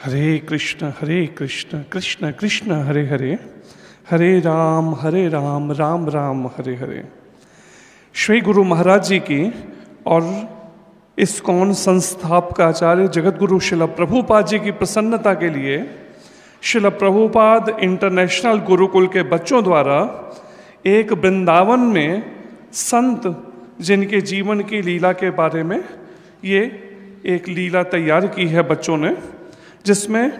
हरे कृष्ण कृष्ण कृष्ण हरे हरे, हरे राम राम राम हरे हरे। श्री गुरु महाराज जी की और इस्कॉन संस्थापकाचार्य जगत गुरु श्रील प्रभुपाद जी की प्रसन्नता के लिए श्रील प्रभुपाद इंटरनेशनल गुरुकुल के बच्चों द्वारा एक वृंदावन में संत जिनके जीवन की लीला के बारे में ये एक लीला तैयार की है बच्चों ने, जिसमें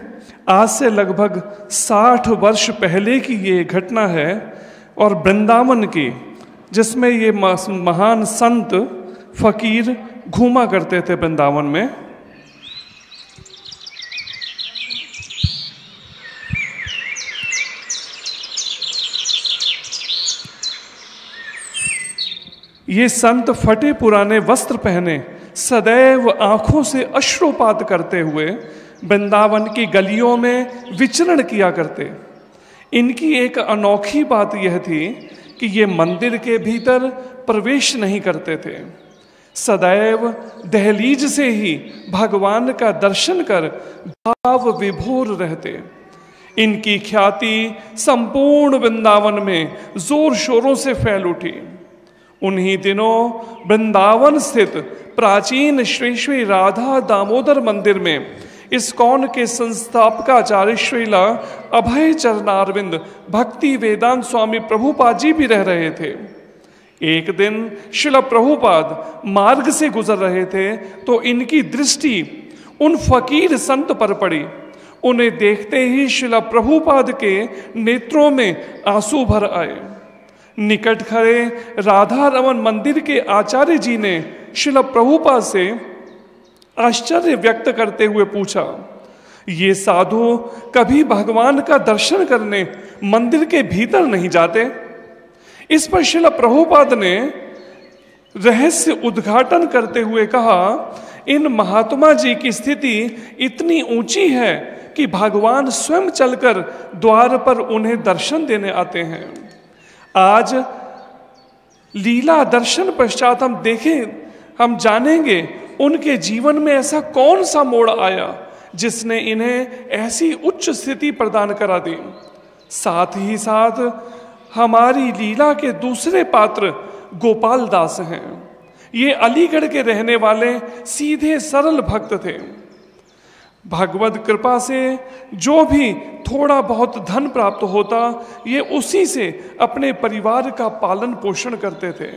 आज से लगभग 60 वर्ष पहले की ये घटना है और वृंदावन की, जिसमें ये महान संत फकीर घूमा करते थे वृंदावन में। ये संत फटे पुराने वस्त्र पहने सदैव आंखों से अश्रुपात करते हुए वृंदावन की गलियों में विचरण किया करते। इनकी एक अनोखी बात यह थी कि ये मंदिर के भीतर प्रवेश नहीं करते थे, सदैव दहलीज से ही भगवान का दर्शन कर भाव विभोर रहते। इनकी ख्याति संपूर्ण वृंदावन में जोर शोरों से फैल उठी। उन्हीं दिनों वृंदावन स्थित प्राचीन श्री श्री राधा दामोदर मंदिर में इस्कॉन के संस्थापकाचार्य श्रीला अभय चरणारविंद भक्ति वेदांत स्वामी प्रभुपाद जी भी रह रहे थे। एक दिन श्रील प्रभुपाद मार्ग से गुजर रहे थे तो इनकी दृष्टि उन फकीर संत पर पड़ी। उन्हें देखते ही श्रील प्रभुपाद के नेत्रों में आंसू भर आए। निकट खड़े राधा रमन मंदिर के आचार्य जी ने श्रील प्रभुपाद से आश्चर्य व्यक्त करते हुए पूछा, ये साधु कभी भगवान का दर्शन करने मंदिर के भीतर नहीं जाते? इस पर श्रील प्रभुपाद ने रहस्य उद्घाटन करते हुए कहा, इन महात्मा जी की स्थिति इतनी ऊंची है कि भगवान स्वयं चलकर द्वार पर उन्हें दर्शन देने आते हैं। आज लीला दर्शन पश्चात हम जानेंगे उनके जीवन में ऐसा कौन सा मोड़ आया जिसने इन्हें ऐसी उच्च स्थिति प्रदान करा दी। साथ ही साथ हमारी लीला के दूसरे पात्र गोपाल दास हैं। ये अलीगढ़ के रहने वाले सीधे सरल भक्त थे। भगवत कृपा से जो भी थोड़ा बहुत धन प्राप्त होता, ये उसी से अपने परिवार का पालन पोषण करते थे।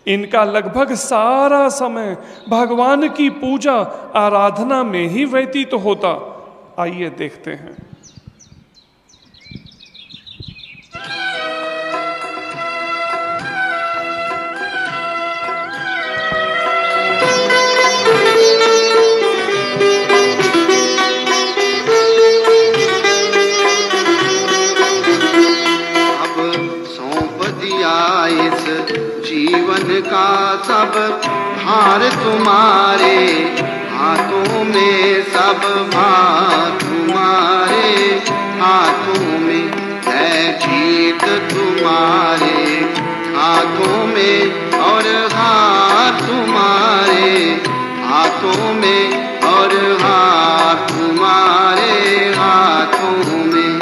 इनका लगभग सारा समय भगवान की पूजा आराधना में ही व्यतीत होता। आइए देखते हैं। जीवन का सब भार तुम्हारे हाथों में, सब भार तुम्हारे हाथों में है। जीत तुम्हारे हाथों में और हाथ तुम्हारे हाथों में और हाथ तुम्हारे हाथों में।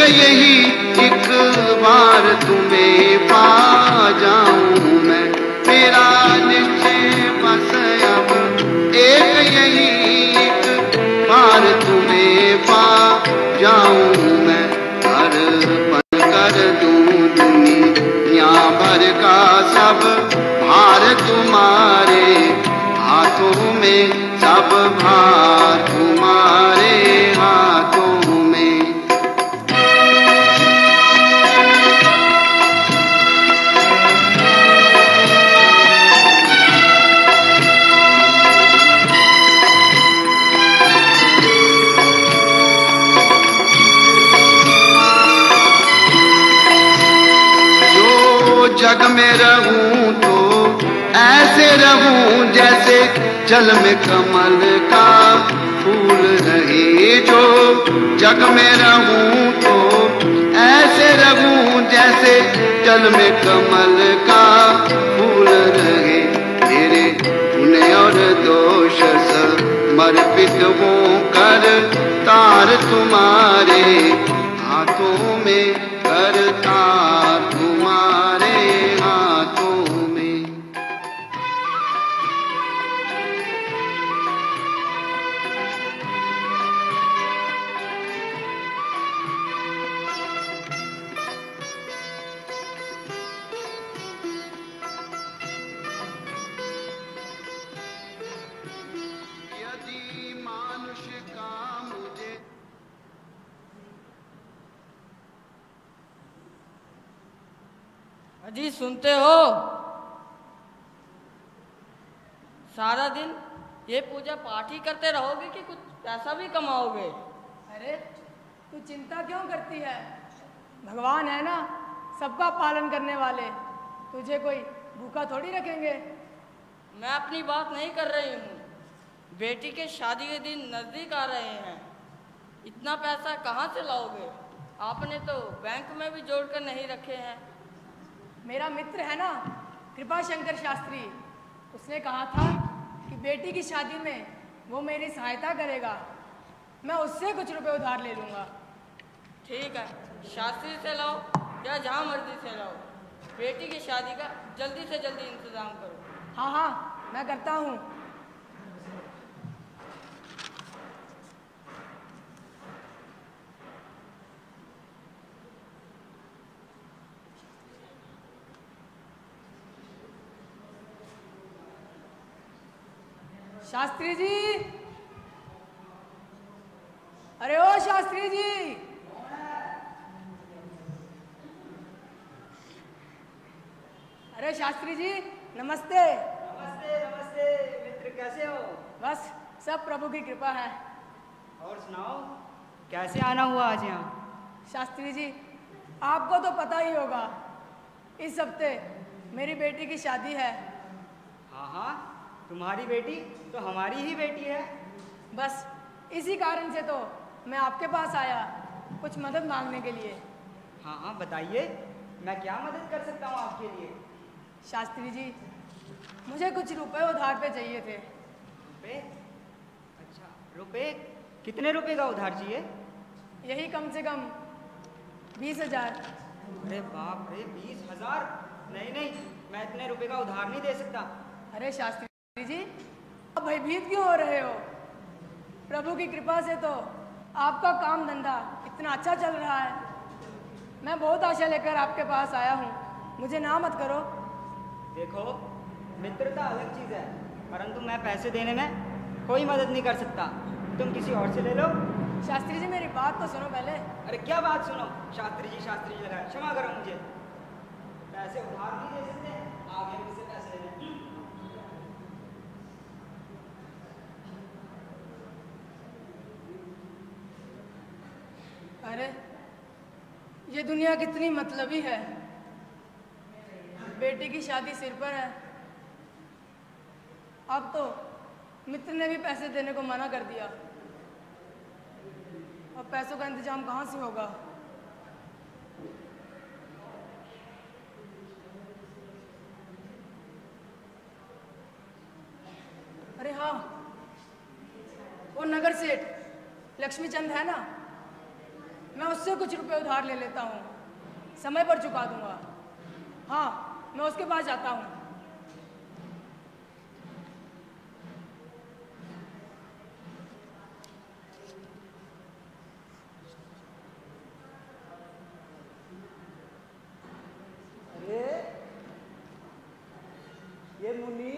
यही एक बार तुम्हें पा जाऊं मैं, मेरा निश्चय बस अब एक यही एक बार तुम्हें पा जाऊं मैं। हर पल कर दूं दुनिया भर का सब भार तुम्हारे हाथों में, सब भार तुम्हारे हाथों में। जग में रहूं तो ऐसे रहूं जैसे जल में कमल का फूल रहे। जो जग में रहूं तो ऐसे रहूं जैसे जल में कमल का फूल रहे। मेरे पुण्य और दोष समर्पित हों कर तार तुम्हारे हाथों में, करता तुम्हारे हाथों में। यदि मानुष का मुझे अजी सुनते हो? सारा दिन ये पूजा पाठ ही करते रहोगे कि कुछ पैसा भी कमाओगे? अरे तू चिंता क्यों करती है? भगवान है ना सबका पालन करने वाले, तुझे कोई भूखा थोड़ी रखेंगे। मैं अपनी बात नहीं कर रही हूँ, बेटी के शादी के दिन नज़दीक आ रहे हैं, इतना पैसा कहाँ से लाओगे? आपने तो बैंक में भी जोड़ कर नहीं रखे हैं। मेरा मित्र है ना कृपा शंकर शास्त्री, उसने कहा था कि बेटी की शादी में वो मेरी सहायता करेगा, मैं उससे कुछ रुपए उधार ले लूँगा। ठीक है, शास्त्री से लाओ या जहाँ मर्जी से लाओ, बेटी की शादी का जल्दी से जल्दी इंतजाम करो। हाँ हाँ मैं करता हूँ। शास्त्री जी, अरे ओ शास्त्री जी, अरे शास्त्री जी नमस्ते। नमस्ते नमस्ते मित्र, कैसे हो? बस सब प्रभु की कृपा है। और सुनाओ, कैसे आना हुआ आज यहाँ? शास्त्री जी आपको तो पता ही होगा, इस हफ्ते मेरी बेटी की शादी है। हाँ हाँ, तुम्हारी बेटी तो हमारी ही बेटी है। बस इसी कारण से तो मैं आपके पास आया, कुछ मदद मांगने के लिए। हाँ हाँ बताइए, मैं क्या मदद कर सकता हूँ आपके लिए? शास्त्री जी मुझे कुछ रुपए उधार पे चाहिए थे। रुपए? अच्छा, रुपए कितने रुपए का उधार चाहिए? यही कम से कम 20,000। अरे बाप रे, 20,000? नहीं नहीं, मैं इतने रुपए का उधार नहीं दे सकता। अरे शास्त्री जी आप भयभीत क्यों हो रहे हो? प्रभु की कृपा से तो आपका काम धंधा इतना अच्छा चल रहा है। मैं बहुत आशा लेकर आपके पास आया हूँ, मुझे ना मत करो। देखो, मित्रता अलग चीज़ है, परंतु मैं पैसे देने में कोई मदद नहीं कर सकता, तुम किसी और से ले लो। शास्त्री जी मेरी बात तो सुनो पहले। अरे क्या बात सुनो? शास्त्री जी लगा, क्षमा करो मुझे, पैसे उधार नहीं दे सकते, आगे मुझसे पैसे लेने। अरे ये दुनिया कितनी मतलबी है, बेटी की शादी सिर पर है, अब तो मित्र ने भी पैसे देने को मना कर दिया, अब पैसों का इंतजाम कहाँ से होगा? अरे हाँ, वो नगर सेठ लक्ष्मीचंद है ना, मैं उससे कुछ रुपए उधार ले लेता हूँ, समय पर चुका दूंगा। हाँ मैं उसके पास जाता हूँ। अरे ये मुनि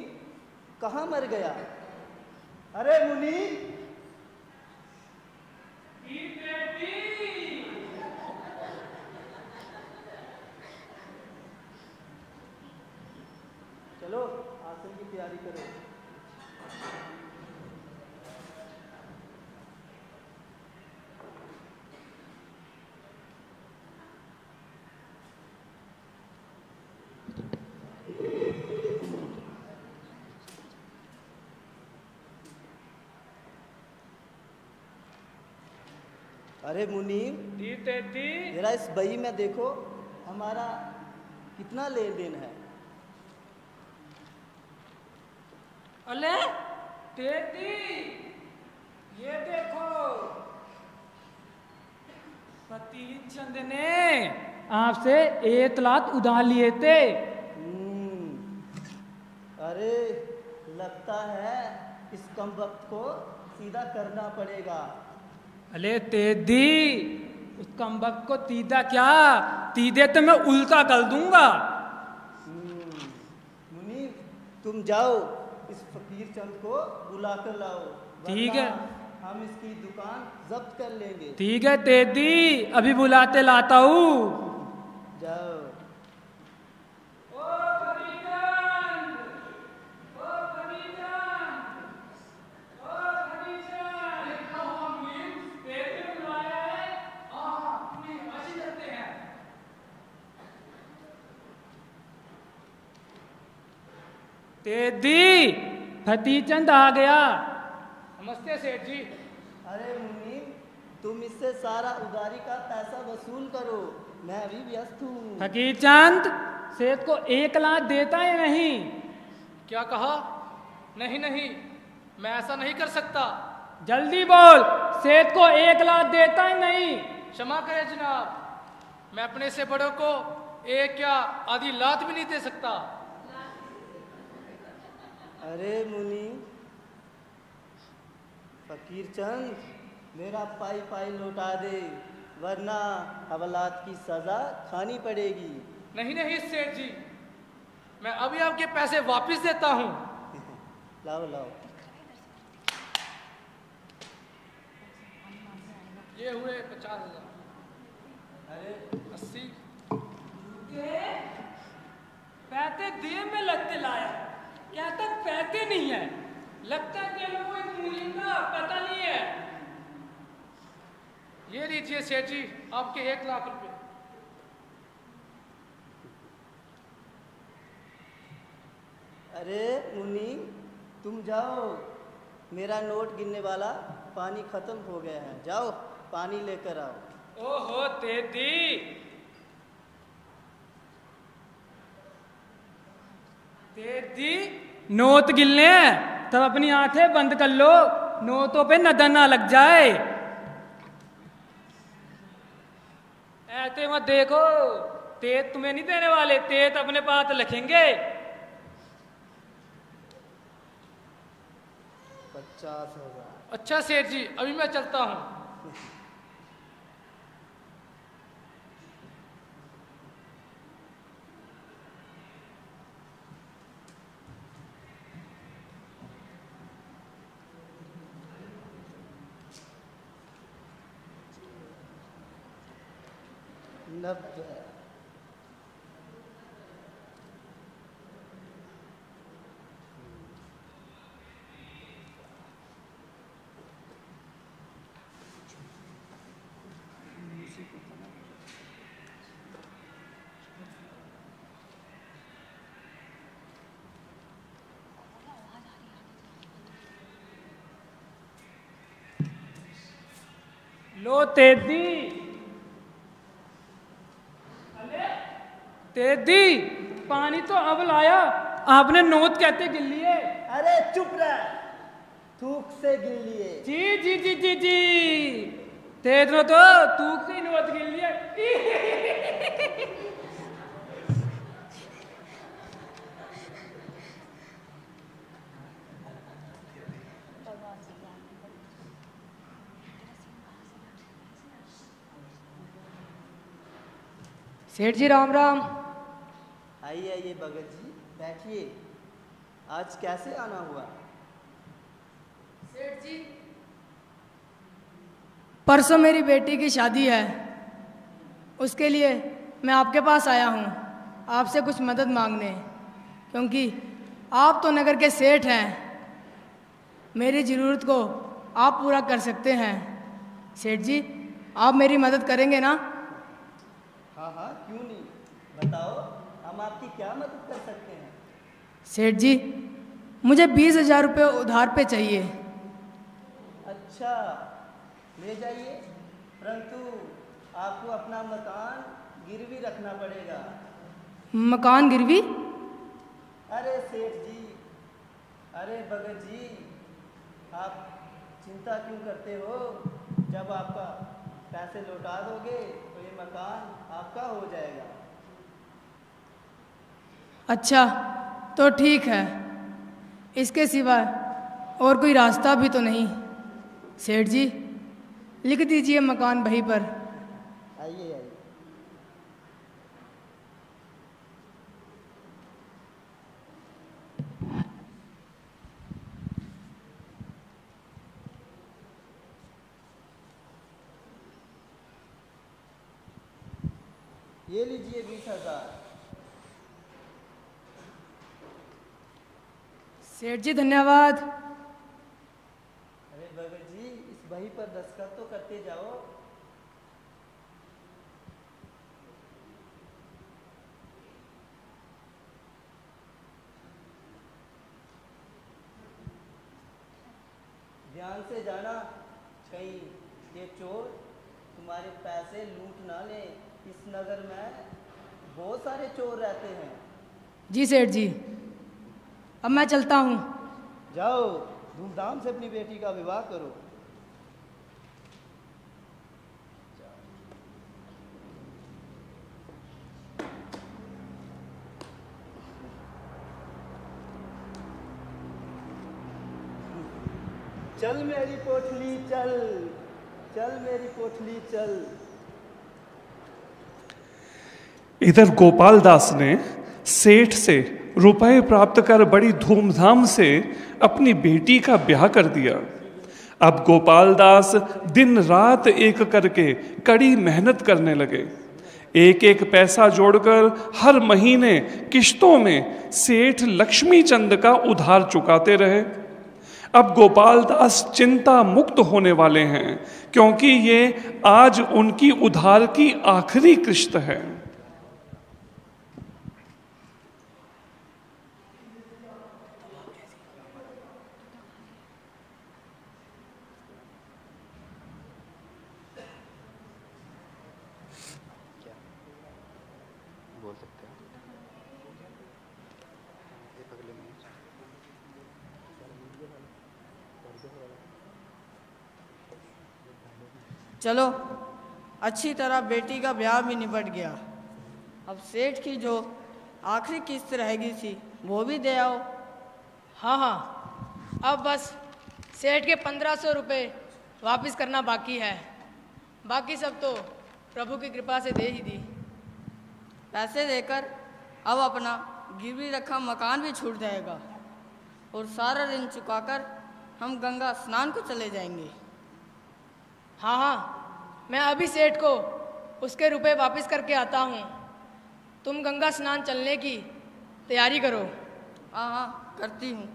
कहाँ मर गया? अरे मुनि, चलो आसन की तैयारी करो। अरे मुनीम, जरा इस बही में देखो हमारा कितना लेन देन है। अले तेती, ये देखो पति चंद ने आपसे 1 लाख उधार लिए थे। अरे लगता है इस कम वक्त को सीधा करना पड़ेगा। अले तेदी, उस कम वक्त को तीदा क्या, तीदे तो मैं उल्टा कर दूंगा। मुनीम, तुम जाओ इस फकीर चंद को बुला कर लाओ, ठीक है, हम इसकी दुकान जब्त कर लेंगे। ठीक है तेदी, अभी बुलाते लाता हूँ। जाओ। तेदी, फतीचंद आ गया। नमस्ते सेठ जी। अरे मुनीम, तुम इससे सारा उधारी का पैसा वसूल करो, मैं अभी व्यस्त हूँ। फकीरचंद, सेठ को 1 लाख देता है नहीं? क्या कहा? नहीं नहीं, मैं ऐसा नहीं कर सकता। जल्दी बोल, सेठ को 1 लाख देता है नहीं? क्षमा करें जनाब, मैं अपने से बड़ों को 1 या आधी लाख भी नहीं दे सकता। अरे मुनीम, फकीर चंद, मेरा पाई लौटा दे, वरना हवालात की सजा खानी पड़ेगी। नहीं नहीं सेठ जी, मैं अभी आपके पैसे वापस देता हूँ। लाओ लाओ। ये हुए 50,000। अरे 80। पैसे दिए में लगते लाया, क्या तक पैसे नहीं है, लगता है कि लोगों को मूल्य का पता नहीं है। ये लीजिए सेठ जी, आपके 1 लाख रुपए। अरे मुनीम, तुम जाओ, मेरा नोट गिनने वाला पानी खत्म हो गया है, जाओ पानी लेकर आओ। ओहो तेदी, तेदी, नोट गिनने हैं तब अपनी आंखें बंद कर लो, नोटों पे नजर ना लग जाए। ऐसे मत देखो, तेज तुम्हें नहीं देने वाले, तेज अपने पास रखेंगे। 50,000। अच्छा सेठ जी, अभी मैं चलता हूँ। लो तेदी, तेदी, पानी तो अब लाया, आपने नोट कहते गिन लिए। अरे चुप रह, थूक से गिन लिए। जी जी जी जी जी, तेज नो तो थूक से नोट गिन लिए। सेठ जी राम राम। आइए आइए भगत जी, बैठिए। आज कैसे आना हुआ? सेठ जी, परसों मेरी बेटी की शादी है, उसके लिए मैं आपके पास आया हूँ आपसे कुछ मदद मांगने, क्योंकि आप तो नगर के सेठ हैं, मेरी ज़रूरत को आप पूरा कर सकते हैं। सेठ जी, आप मेरी मदद करेंगे ना? हाँ हाँ, क्यों नहीं, बताओ हम हम आपकी क्या मदद कर सकते हैं? सेठ जी, मुझे 20,000 रुपये उधार पे चाहिए। अच्छा, ले जाइए, परंतु आपको अपना मकान गिरवी रखना पड़ेगा। मकान गिरवी? अरे सेठ जी, अरे भगत जी, आप चिंता क्यों करते हो? जब आपका पैसे लौटा दोगे तो ये मकान आपका हो जाएगा। अच्छा, तो ठीक है, इसके सिवा और कोई रास्ता भी तो नहीं। सेठ जी, लिख दीजिए मकान बही पर। आइए आइए। ये लीजिए 20,000। सेठ जी धन्यवाद। अरे भगत जी, इस बही पर दस्तखत तो करते जाओ। ध्यान से जाना, कहीं ये चोर तुम्हारे पैसे लूट ना ले। इस नगर में बहुत सारे चोर रहते हैं। जी सेठ जी, अब मैं चलता हूँ। जाओ, धूमधाम से अपनी बेटी का विवाह करो। चल मेरी कोठली चल, चल मेरी कोठली चल। इधर गोपाल दास ने सेठ से रुपए प्राप्त कर बड़ी धूमधाम से अपनी बेटी का ब्याह कर दिया। अब गोपाल दास दिन रात एक करके कड़ी मेहनत करने लगे। एक एक पैसा जोड़कर हर महीने किश्तों में सेठ लक्ष्मी चंद का उधार चुकाते रहे। अब गोपाल दास चिंता मुक्त होने वाले हैं, क्योंकि ये आज उनकी उधार की आखिरी किश्त है। बोल सकते हैं अगले में। चलो, अच्छी तरह बेटी का ब्याह भी निपट गया। अब सेठ की जो आखिरी किस्त रहेगी थी वो भी दे आओ। हाँ हाँ, अब बस सेठ के 1500 रुपये वापस करना बाकी है। बाकी सब तो प्रभु की कृपा से दे ही दी। पैसे देकर अब अपना गिरवी रखा मकान भी छूट जाएगा और सारा ऋण चुकाकर हम गंगा स्नान को चले जाएंगे। हाँ हाँ, मैं अभी सेठ को उसके रुपए वापस करके आता हूँ। तुम गंगा स्नान चलने की तैयारी करो। हाँ हाँ, करती हूँ।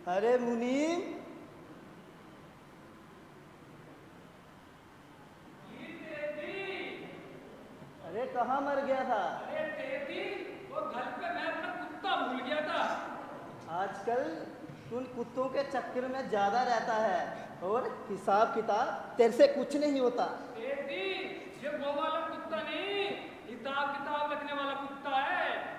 अरे मुनि, अरे कहाँ मर गया था? अरे तेरी, वो घर पे मैं अपना कुत्ता भूल गया था। आजकल उन कुत्तों के चक्कर में ज्यादा रहता है और हिसाब किताब तेरे से कुछ नहीं होता। तेरी, ये वो वाला कुत्ता नहीं, हिसाब किताब रखने वाला कुत्ता है।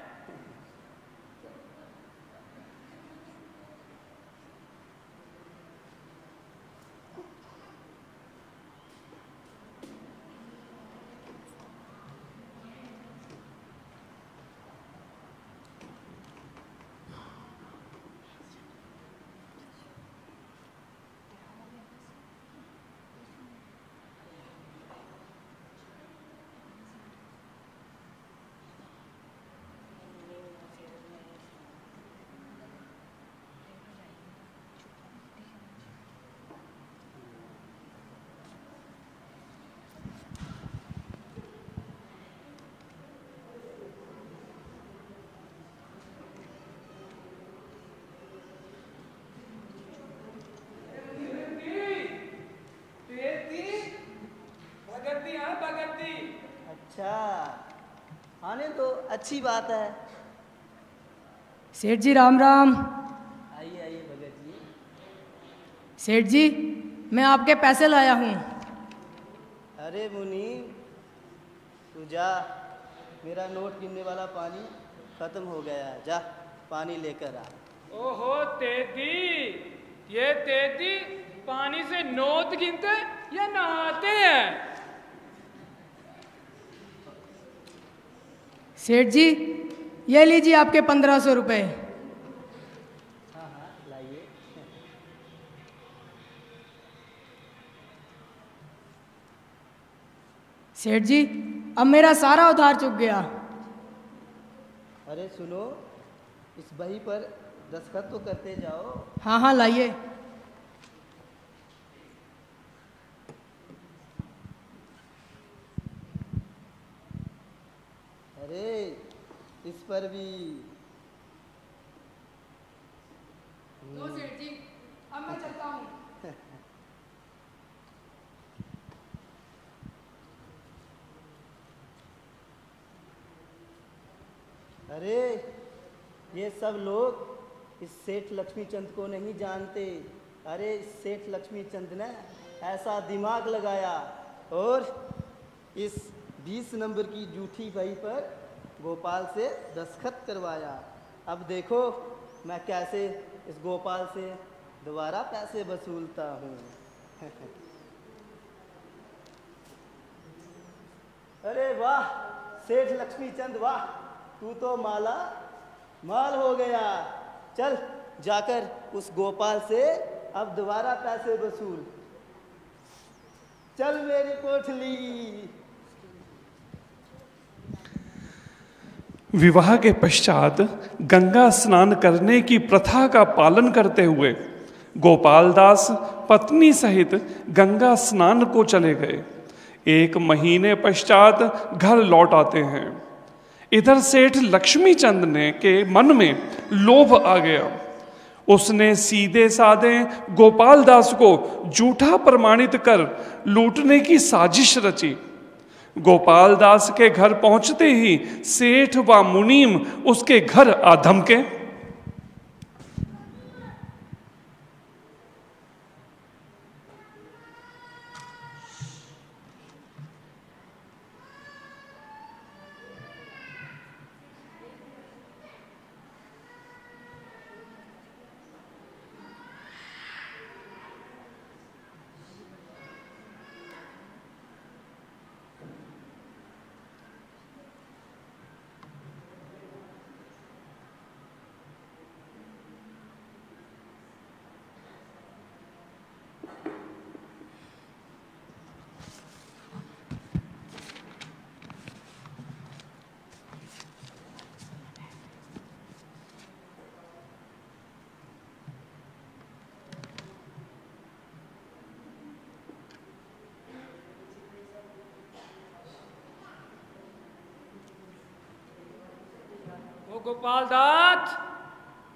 अच्छी बात है। सेठ जी राम राम। आइए आइए भगत जी। सेठ जी मैं आपके पैसे लाया हूँ। अरे मुनि तू जा, मेरा नोट गिनने वाला पानी खत्म हो गया है, जा पानी लेकर आ। ओहो तेदी, ये तेदी पानी से नोट गिनते या नहाते हैं? सेठ जी ये लीजिए आपके 1500 रुपये। हाँ हाँ लाइए। सेठ जी अब मेरा सारा उधार चुक गया। अरे सुनो, इस बही पर दस्तखत तो करते जाओ। हाँ हाँ लाइए। अरे इस पर भी। लो सेठ जी अब मैं चलता हूँ। अरे ये सब लोग इस सेठ लक्ष्मीचंद को नहीं जानते। अरे इस सेठ लक्ष्मीचंद ने ऐसा दिमाग लगाया और इस 20 नंबर की जूठी बही पर गोपाल से दस्तखत करवाया। अब देखो मैं कैसे इस गोपाल से दोबारा पैसे वसूलता हूँ। अरे वाह सेठ लक्ष्मीचंद, वाह तू तो माला माल हो गया। चल जाकर उस गोपाल से अब दोबारा पैसे वसूल। चल मेरी पोटली। विवाह के पश्चात गंगा स्नान करने की प्रथा का पालन करते हुए गोपाल दास पत्नी सहित गंगा स्नान को चले गए। 1 महीने पश्चात घर लौट आते हैं। इधर सेठ लक्ष्मीचंद ने के मन में लोभ आ गया। उसने सीधे साधे गोपाल दास को झूठा प्रमाणित कर लूटने की साजिश रची। गोपाल दास के घर पहुंचते ही सेठ व मुनीम उसके घर आ धमके। ओ गोपाल दात,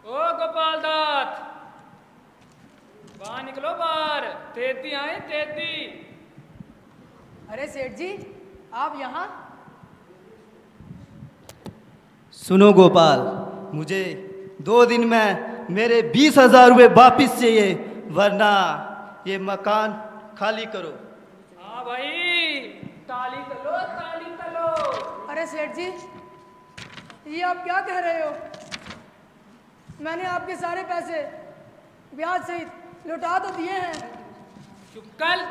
ओ गोपाल दात, बाहर निकलो बाहर। तेती आए तेती। अरे सेठ जी आप यहाँ? सुनो गोपाल, मुझे 2 दिन में मेरे 20,000 रुपये वापिस चाहिए, वरना ये मकान खाली करो। हाँ भाई ताली तलो, ताली तलो। अरे सेठ जी ये आप क्या कह रहे हो? मैंने आपके सारे पैसे ब्याज सहित लौटा तो दिए हैं। चुप कर,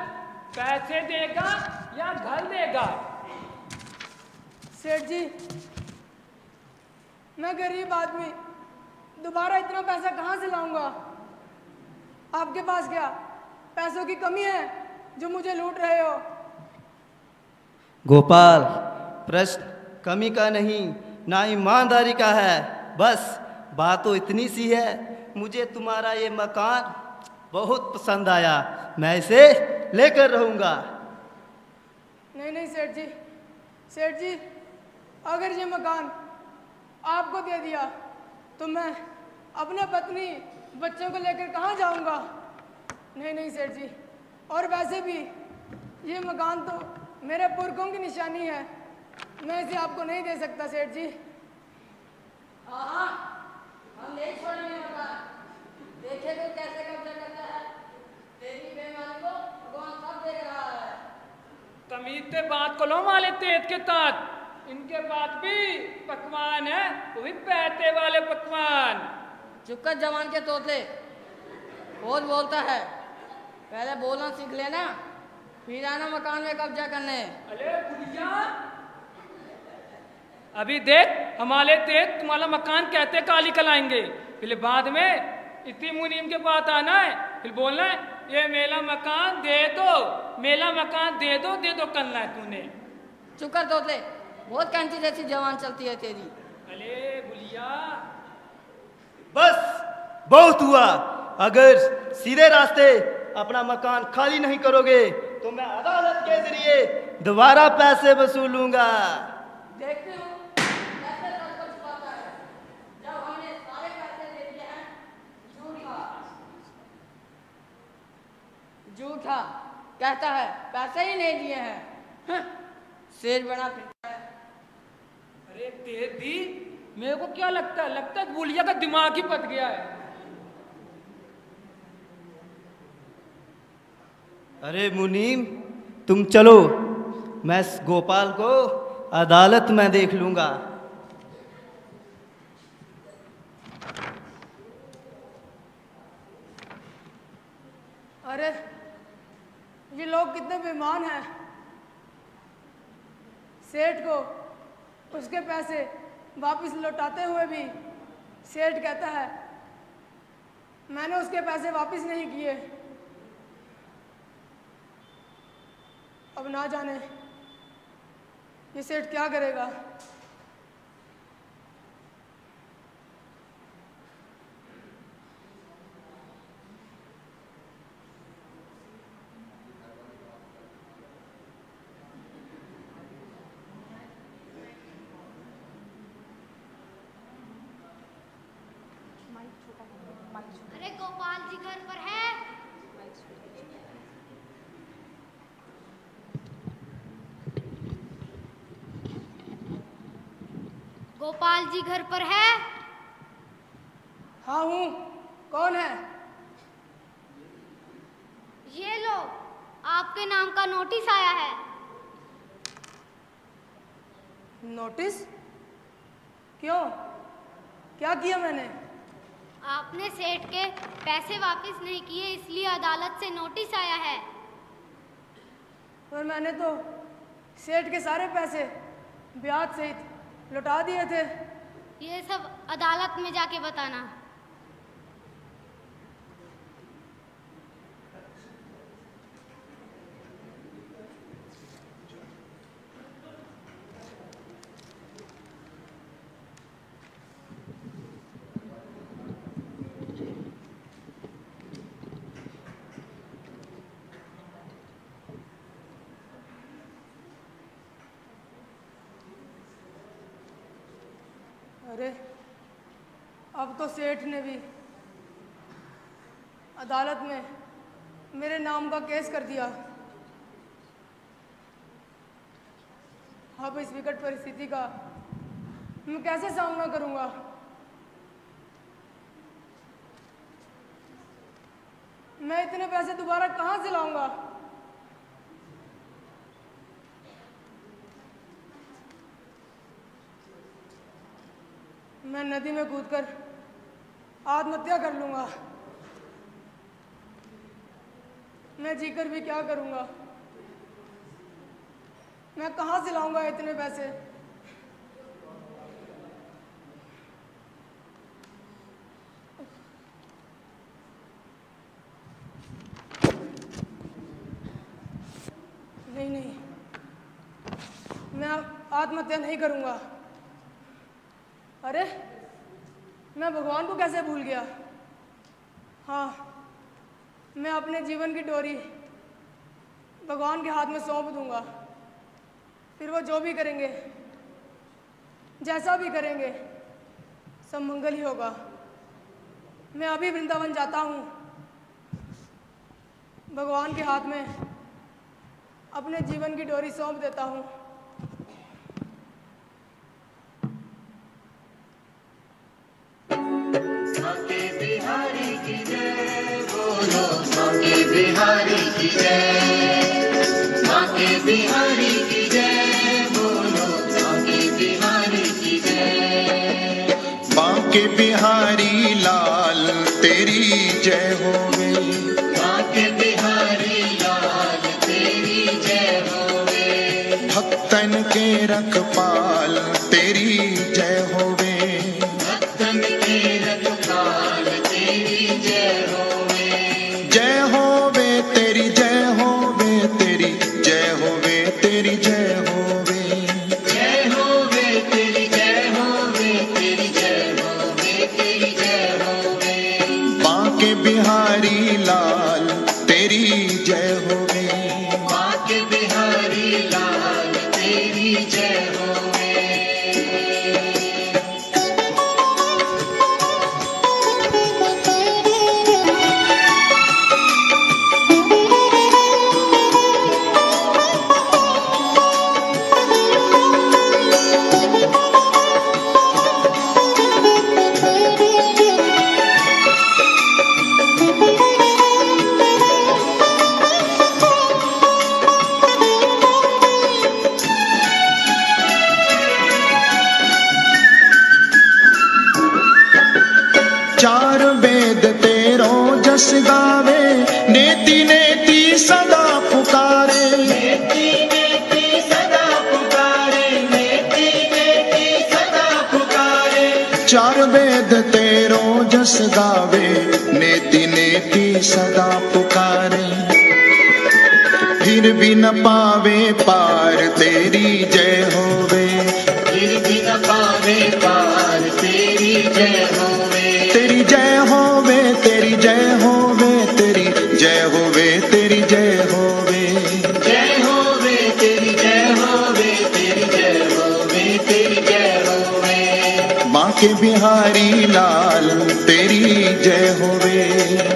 पैसे देगा या घर देगा? सेठ जी मैं गरीब आदमी दोबारा इतना पैसा कहाँ से लाऊंगा? आपके पास क्या पैसों की कमी है जो मुझे लूट रहे हो? गोपाल, प्रश्न कमी का नहीं ना ईमानदारी का है। बस बात तो इतनी सी है, मुझे तुम्हारा ये मकान बहुत पसंद आया, मैं इसे लेकर रहूँगा। नहीं नहीं सेठ जी, सेठ जी अगर ये मकान आपको दे दिया तो मैं अपने पत्नी बच्चों को लेकर कहाँ जाऊँगा? नहीं नहीं सेठ जी, और वैसे भी ये मकान तो मेरे पुरखों की निशानी है, मैं इसे आपको नहीं दे सकता सेठ जी। हाँ हाँ, हम नहीं छोड़ेंगे मकान। देखे तो कैसे कब्जा करता है। तेरी बेईमानी को भगवान सब देख रहा है। तमीज से बात को लो माले तेज के साथ। इनके पास भी पकवान है, वो भी पैसे वाले पकवान। चुप कर जवान के तोते, बहुत बोलता है। पहले बोलना सीख लेना, फिर आना मकान में कब्जा करने। अरे बुढ़िया, अभी देख हमारे तेज तुम्हारा मकान कहते काली कलाएंगे। फिर बाद में इसी मुनीम के पास आना है, फिर बोलना है ये मेरा मकान दे दो, मेरा मकान दे दो करना है तूने। चुप कर तोते, बहुत कैंची जैसी जवान चलती है तेरी। अरे बुढ़िया, बस बहुत हुआ। अगर सीधे रास्ते अपना मकान खाली नहीं करोगे तो मैं अदालत के जरिए दोबारा पैसे वसूलूंगा। देखती हूँ कैसे सच को छुपाता है। जब हमने सारे पैसे दे दिए हैं, झूठा कहता है पैसे ही नहीं दिए हैं। शेर बना फिरता है। अरे तेजी, मेरे को क्या लगता है बुढ़िया का दिमाग ही पट गया है। अरे मुनीम, तुम चलो, मैं इस गोपाल को अदालत में देख लूंगा। अरे ये लोग कितने बेईमान हैं। सेठ को उसके पैसे वापस लौटाते हुए भी सेठ कहता है मैंने उसके पैसे वापस नहीं किए। अब ना जाने ये सेठ क्या करेगा। अरे गोपाल जी घर पर है? गोपाल जी घर पर है? हाँ हूँ, कौन है? ये लो, आपके नाम का नोटिस आया है। नोटिस? क्यों? क्या किया मैंने? आपने सेठ के पैसे वापस नहीं किए, इसलिए अदालत से नोटिस आया है। पर मैंने तो सेठ के सारे पैसे ब्याज सहित लौटा दिए थे। ये सब अदालत में जाके बताना। अरे अब तो सेठ ने भी अदालत में मेरे नाम का केस कर दिया। अब इस विकट परिस्थिति का मैं कैसे सामना करूंगा? मैं इतने पैसे दोबारा कहाँ से लाऊंगा? मैं नदी में कूदकर आत्महत्या कर लूंगा। मैं जीकर भी क्या करूंगा? मैं कहाँ से लाऊंगा इतने पैसे? नहीं नहीं, मैं आत्महत्या नहीं करूंगा। अरे मैं भगवान को कैसे भूल गया? हाँ, मैं अपने जीवन की डोरी भगवान के हाथ में सौंप दूंगा। फिर वो जो भी करेंगे, जैसा भी करेंगे, सब मंगल ही होगा। मैं अभी वृंदावन जाता हूँ, भगवान के हाथ में अपने जीवन की डोरी सौंप देता हूँ। बोलो बांके बिहारी की जय, बांके बिहारी की जय, बोलो बांके बिहारी की जय। बांके बिहारी लाल तेरी जय होवे, बांके बिहारी लाल तेरी जय होवे, भक्तन के रखपाल तेरी जय होवे, भक्तन के रखपाल तेरी जय होवे, जय होवे तेरी जय होवे, तेरी जय होवे, तेरी जय होवे, जय होवे तेरी जय होवे, तेरी जय होवे, तेरी जय होवे। बांके बिहारी लाल तेरी जय होवे, बांके बिहारी लाल तेरी जय होवे। चार वेद तेरो जस गावे, नेति नेति सदा पुकारे, नेति नेति सदा पुकारे, नेति नेति सदा पुकारे। चार वेद तेरो जस गावे, नेति नेति सदा पुकारे, फिर भी न पावे पार तेरी जय होवे, फिर भी न पावे पार तेरी जय होवे, तेरी जय होवे, तेरी जय होवे, तेरी जय होवे, तेरी जय होवे, जय होवे तेरी जय होवे, तेरी जय होवे, तेरी जय होवे। बांके बिहारी लाल तेरी जय होवे,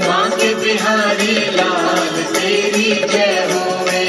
बांके बिहारी लाल तेरी जय होवे।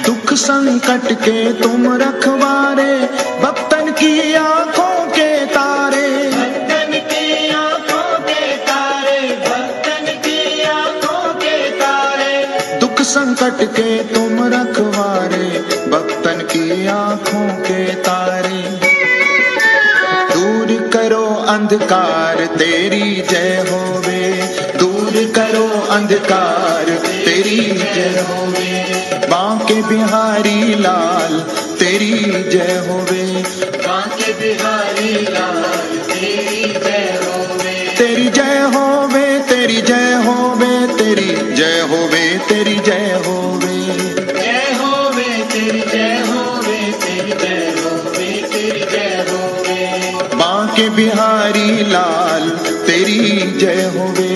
दुख संकट के तुम रखवारे, भक्तन की आंखों के तारे, भक्तन की आंखों के तारे, भक्तन की आंखों के तारे। दुख संकट के तुम रखवारे, भक्तन की आंखों के तारे, दूर करो अंधकार तेरी जय होवे, दूर करो अंधकार तेरी जय होवे, बांके बिहारी लाल तेरी जय होवे, बांके बिहारी लाल तेरी जय होवे, तेरी जय होवे, तेरी जय होवे, तेरी जय होवे, तेरी जय होवे, जय होवे तेरी जय होवे, तेरी जय होवे, तेरी जय होवे। बांके बिहारी लाल तेरी जय होवे,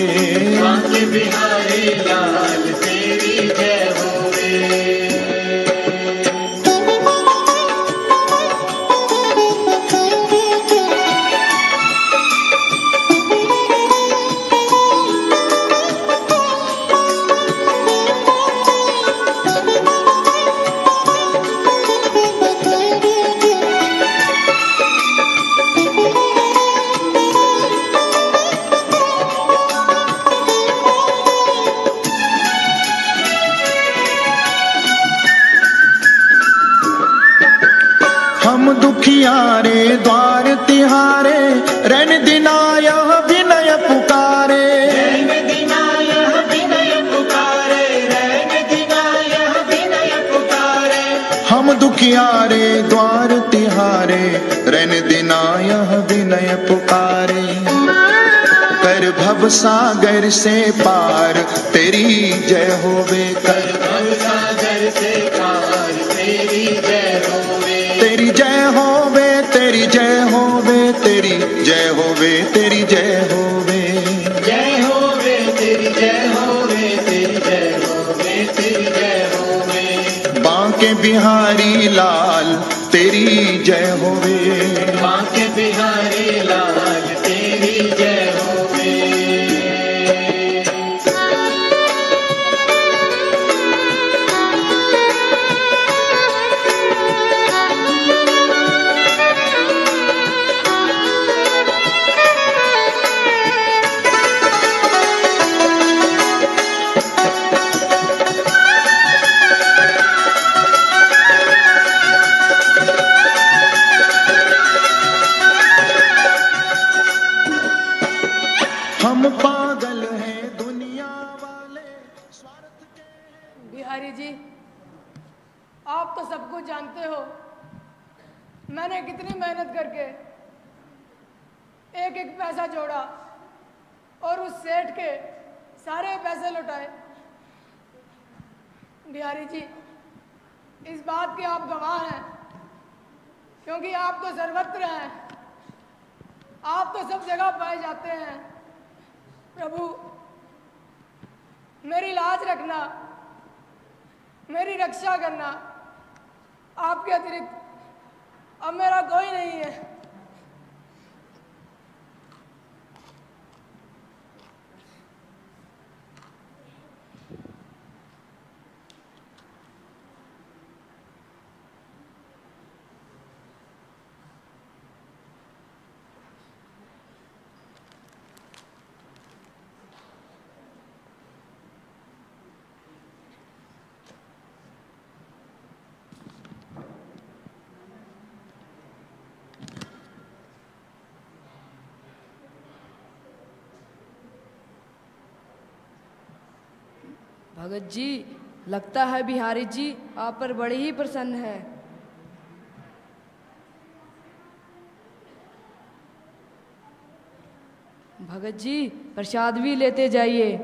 बांके बिहारी लाल तेरी जय होवे। हम दुखियारे द्वार तिहारे, रैन दिनाया विनय पुकारे, रैन दिनाया विनय पुकारे, रैन दिनाया विनय पुकारे। हम दुखियारे द्वार तिहारे, रैन दिनाय विनय पुकारे, कर भव सागर से पार तेरी जय होवे, कर भव सागर से पार तेरी जय होवे, तेरी जय होवे, तेरी जय होवे, तेरी जय होवे, तेरी जय होवे, जय होवे तेरी जय होवे, तेरी जय बिहारी लाल तेरी जय होवे। बांके बिहारी लाल तेरी जय होवे। हम पागल हैं दुनिया वाले स्वार्थ के। बिहारी जी, आप तो सब कुछ जानते हो, मैंने कितनी मेहनत करके एक एक पैसा जोड़ा और उस सेठ के सारे पैसे लौटाए। बिहारी जी, इस बात के आप गवाह हैं, क्योंकि आप तो सर्वत्र हैं, आप तो सब जगह पाए जाते हैं। प्रभु, मेरी लाज रखना, मेरी रक्षा करना, आपके अतिरिक्त अब मेरा कोई नहीं है। भगत जी, लगता है बिहारी जी आप पर बड़े ही प्रसन्न है। भगत जी, प्रसाद भी लेते जाइए।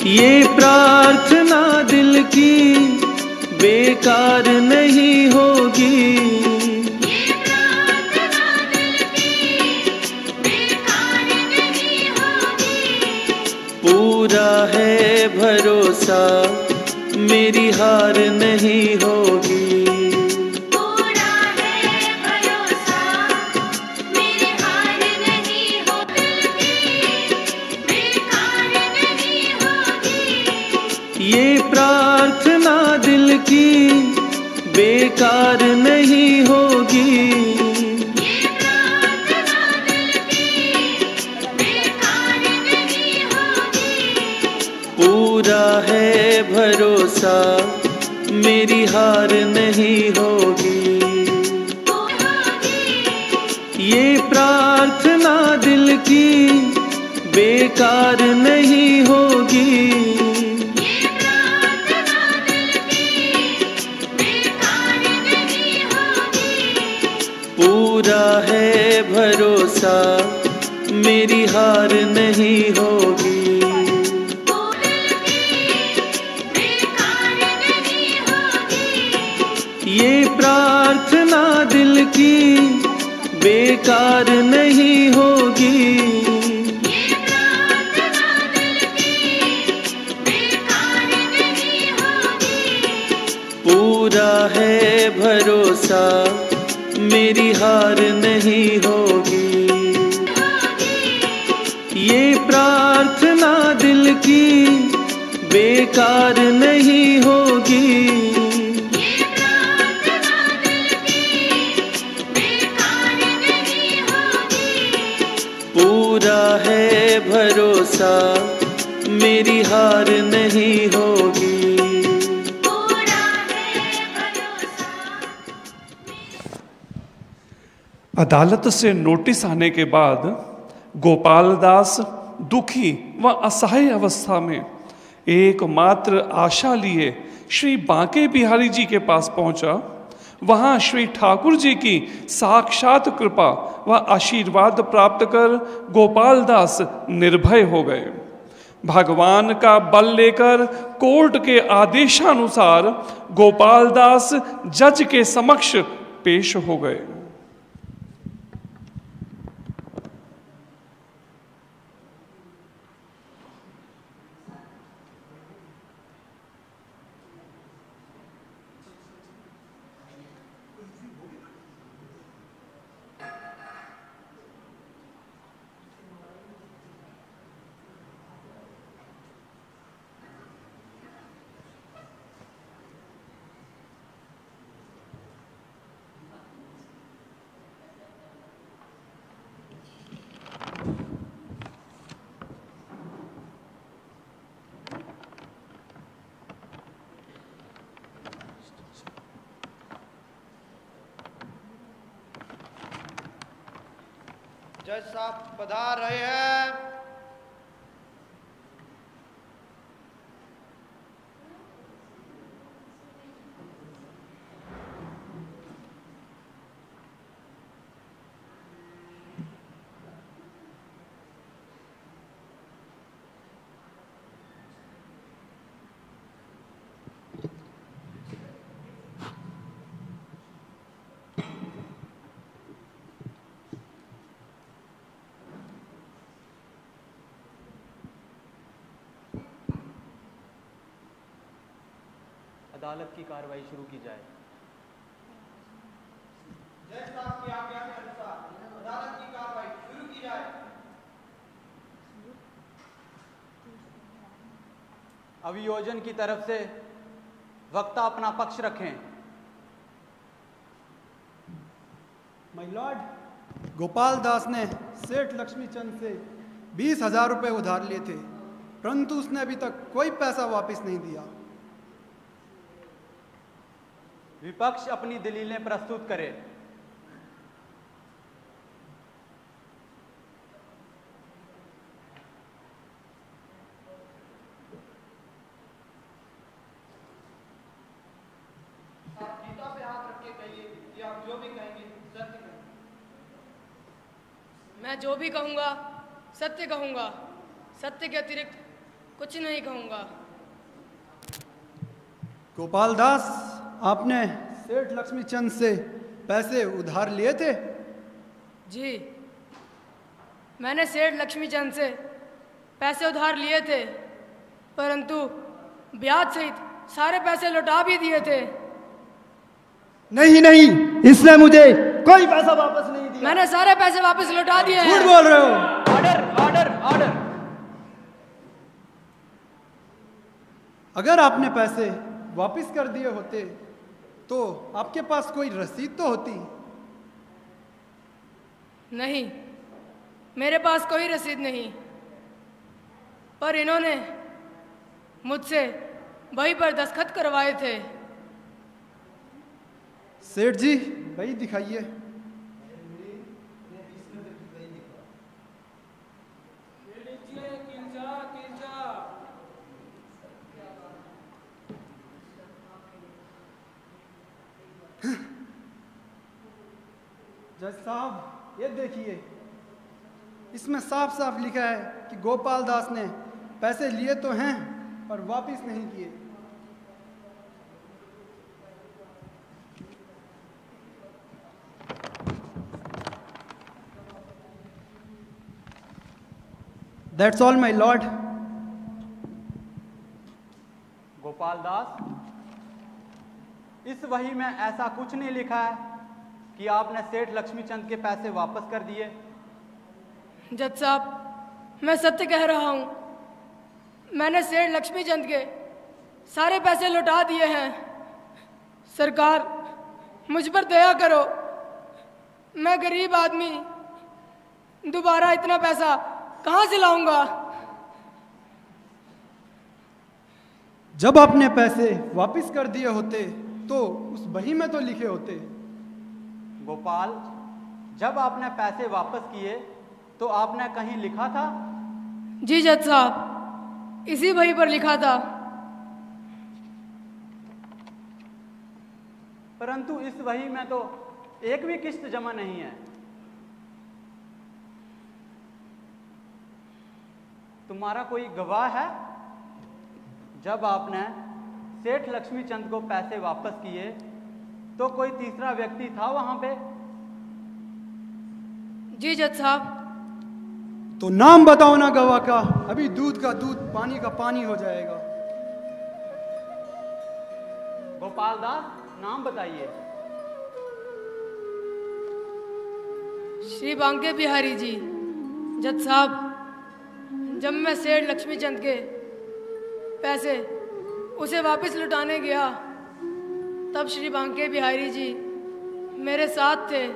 ये प्रार्थना दिल की बेकार नहीं होगी। ये प्रार्थना दिल की बेकार नहीं होगी। पूरा है भरोसा मेरी हार नहीं होगी। पूरा है भरोसा मेरी हार नहीं होगी। बेकार नहीं होगी। ये प्रार्थना दिल की बेकार नहीं होगी। ये प्रार्थना दिल की बेकार नहीं होगी। पूरा है भरोसा मेरी हार नहीं होगी। ये प्रार्थना दिल की बेकार नहीं होगी। ये प्रार्थना दिल की बेकार नहीं होगी। पूरा है भरोसा मेरी हार नहीं होगी। ये प्रार्थना दिल की बेकार नहीं होगी। ये प्रार्थना दिल की बेकार नहीं होगी। पूरा है भरोसा मेरी हार नहीं होगी। ये प्रार्थना दिल की बेकार नहीं होगी। पूरा है भरोसा मेरी हार नहीं होगी। अदालत से नोटिस आने के बाद गोपाल दास दुखी व असहाय अवस्था में एकमात्र आशा लिए श्री बांके बिहारी जी के पास पहुंचा। वहां श्री ठाकुर जी की साक्षात कृपा व आशीर्वाद प्राप्त कर गोपाल दास निर्भय हो गए। भगवान का बल लेकर कोर्ट के आदेशानुसार गोपाल दास जज के समक्ष पेश हो गए। जज साहब पधार रहे हैं। अदालत की कार्रवाई शुरू की जाए। जज साहब की आज्ञा के अनुसार अदालत की कार्रवाई शुरू की जाए। अभियोजन की तरफ से वक्ता अपना पक्ष रखें। माय लॉर्ड, गोपाल दास ने सेठ लक्ष्मीचंद से 20,000 रुपये उधार लिए थे, परंतु उसने अभी तक कोई पैसा वापस नहीं दिया। विपक्ष अपनी दलीलें प्रस्तुत करे। आप गीता पे हाथ रख के कहिए कि आप जो भी कहेंगे सत्य कहेंगे। मैं जो भी कहूँगा सत्य कहूँगा, सत्य के अतिरिक्त कुछ नहीं कहूँगा। गोपाल दास, आपने सेठ लक्ष्मीचंद से पैसे उधार लिए थे? जी, मैंने सेठ लक्ष्मीचंद से पैसे उधार लिए थे, परंतु ब्याज सहित सारे पैसे लौटा भी दिए थे। नहीं नहीं, इसने मुझे कोई पैसा वापस नहीं दिया। मैंने सारे पैसे वापस लौटा दिए हैं। झूठ बोल रहे हो। Order order order. अगर आपने पैसे वापस कर दिए होते तो आपके पास कोई रसीद तो होती। नहीं, मेरे पास कोई रसीद नहीं, पर इन्होंने मुझसे बही पर दस्तखत करवाए थे। सेठ जी, बही दिखाइए। जज साहब, ये देखिए, इसमें साफ साफ लिखा है कि गोपाल दास ने पैसे लिए तो हैं पर वापस नहीं किए। That's all my lord. Gopal Das, इस वही में ऐसा कुछ नहीं लिखा है कि आपने सेठ लक्ष्मीचंद के पैसे वापस कर दिए। जज साहब, मैं सत्य कह रहा हूँ, मैंने सेठ लक्ष्मीचंद के सारे पैसे लौटा दिए हैं। सरकार, मुझ पर दया करो, मैं गरीब आदमी दोबारा इतना पैसा कहाँ से लाऊंगा? जब आपने पैसे वापस कर दिए होते तो उस बही में तो लिखे होते। गोपाल, जब आपने पैसे वापस किए तो आपने कहीं लिखा था? जी जज साहब, इसी बही पर लिखा था। परंतु इस वही में तो एक भी किस्त जमा नहीं है। तुम्हारा कोई गवाह है? जब आपने सेठ लक्ष्मीचंद को पैसे वापस किए तो कोई तीसरा व्यक्ति था वहां पे? जी जज साहब। तो नाम बताओ ना गवाह का, अभी दूध का दूध पानी का पानी हो जाएगा। गोपाल दास, नाम बताइए। श्री बांके बिहारी जी। जज साहब, जब मैं सेठ लक्ष्मीचंद के पैसे उसे वापस लौटाने गया तब श्री बांके बिहारी जी मेरे साथ थे।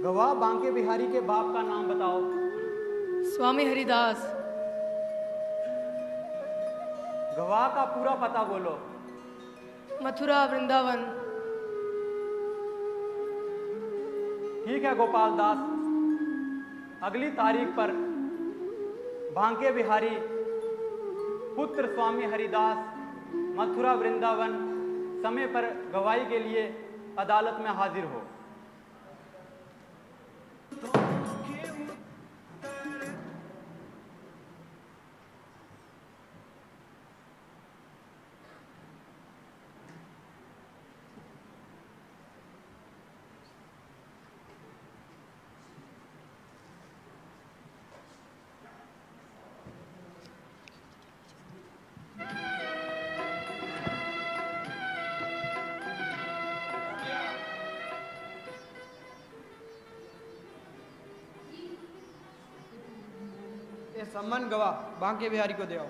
गवाह बांके बिहारी के बाप का नाम बताओ। स्वामी हरिदास। गवाह का पूरा पता बोलो। मथुरा वृंदावन। ठीक है गोपाल दास, अगली तारीख पर बांके बिहारी पुत्र स्वामी हरिदास मथुरा वृंदावन समय पर गवाही के लिए अदालत में हाजिर हो। सम्मान गवाह बांके बिहारी को दे आओ।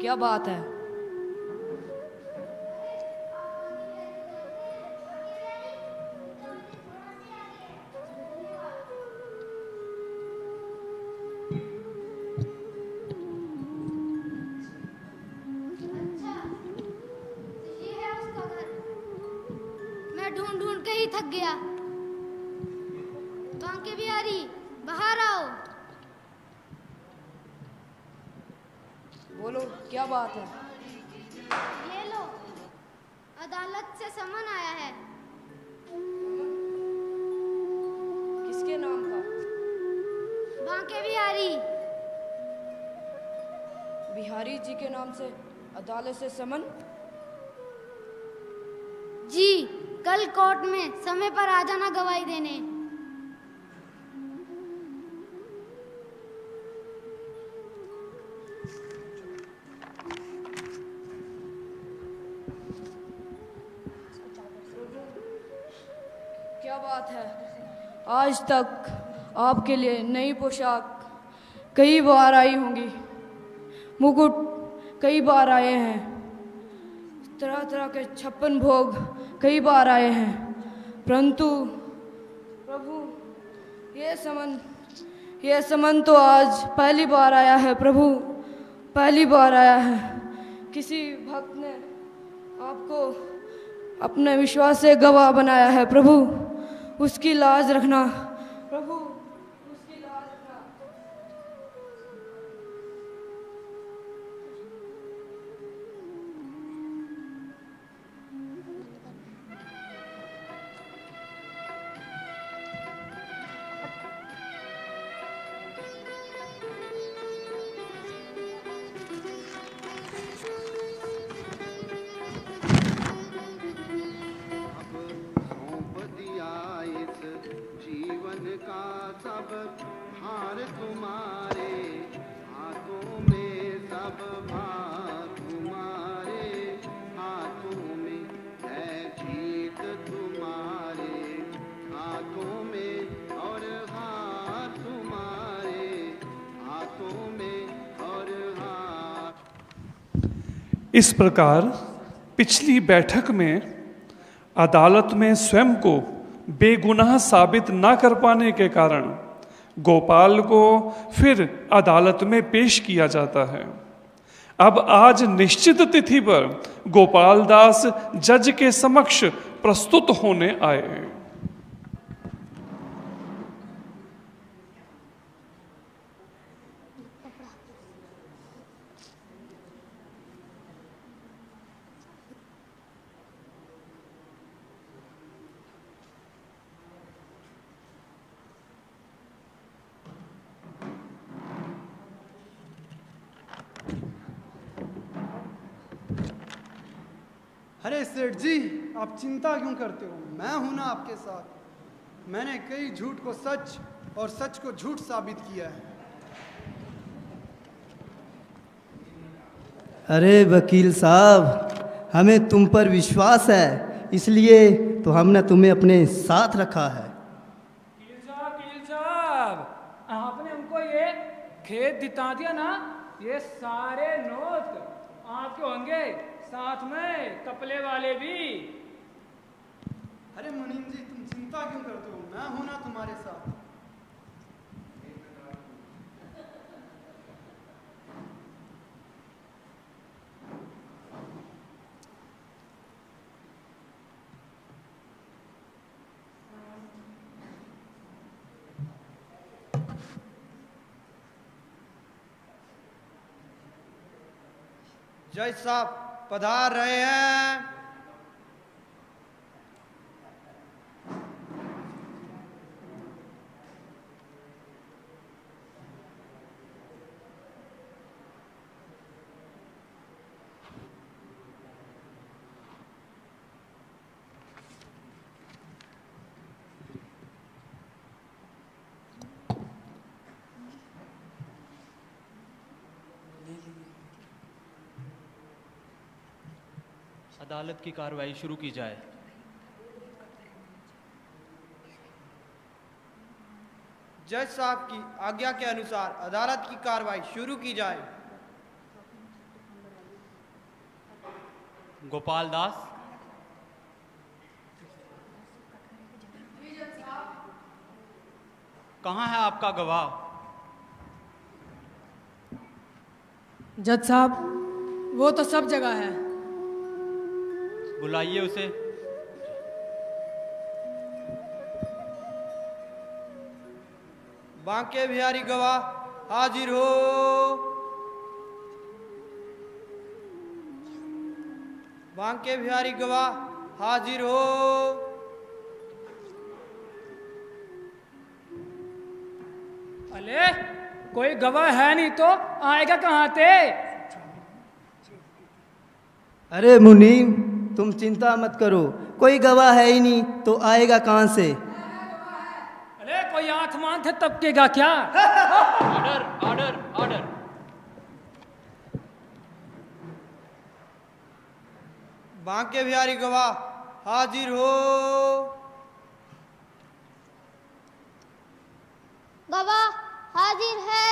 क्या बात है? मैं ढूंढ ढूंढ के ही थक गया। बांके बिहारी, बाहर आओ। बोलो, क्या बात है? ये लो, अदालत से समन आया है। किसके नाम का? बांके बिहारी। बिहारी जी के नाम से अदालत से समन? जी, कल कोर्ट में समय पर आ जाना गवाही देने। क्या बात है? आज तक आपके लिए नई पोशाक कई बार आई होंगी, मुकुट कई बार आए हैं, तरह तरह के 56 भोग कई बार आए हैं, परंतु प्रभु ये समन तो आज पहली बार आया है। प्रभु, पहली बार आया है। किसी भक्त ने आपको अपने विश्वास से गवाह बनाया है। प्रभु, उसकी लाज रखना। प्रभु, उसकी लाज रखना। जीवन इस प्रकार पिछली बैठक में अदालत में स्वयं को बेगुनाह साबित ना कर पाने के कारण गोपाल को फिर अदालत में पेश किया जाता है। अब आज निश्चित तिथि पर गोपाल दास जज के समक्ष प्रस्तुत होने आए। अरे सेठ जी, आप चिंता क्यों करते हो? मैं हूं ना आपके साथ। मैंने कई झूठ को सच और सच को झूठ साबित किया है। अरे वकील साहब, हमें तुम पर विश्वास है, इसलिए तो हमने तुम्हें अपने साथ रखा है। वकील साहब, आपने हमको ये खेत दिता दिया ना, ये सारे नोट आपके होंगे, साथ में कपले वाले भी। अरे मुनीम जी, तुम चिंता क्यों करते हो? मैं हूं ना तुम्हारे साथ। जज साहब पधार रहे हैं। अदालत की कार्रवाई शुरू की जाए। जज साहब की आज्ञा के अनुसार अदालत की कार्रवाई शुरू की जाए। गोपाल दास, कहाँ है आपका गवाह? जज साहब, वो तो सब जगह है। बुलाइए उसे। बांके बिहारी गवाह हाजिर हो। बांके बिहारी गवाह हाजिर हो। अरे कोई गवाह है नहीं तो आएगा कहाँ से? अरे मुनीम, तुम चिंता मत करो, कोई गवाह है ही नहीं तो आएगा कहाँ से? अरे कोई आसमान से टपकेगा क्या? Order order order. Banke Bihari गवाह हाजिर हो। गवाह हाजिर है।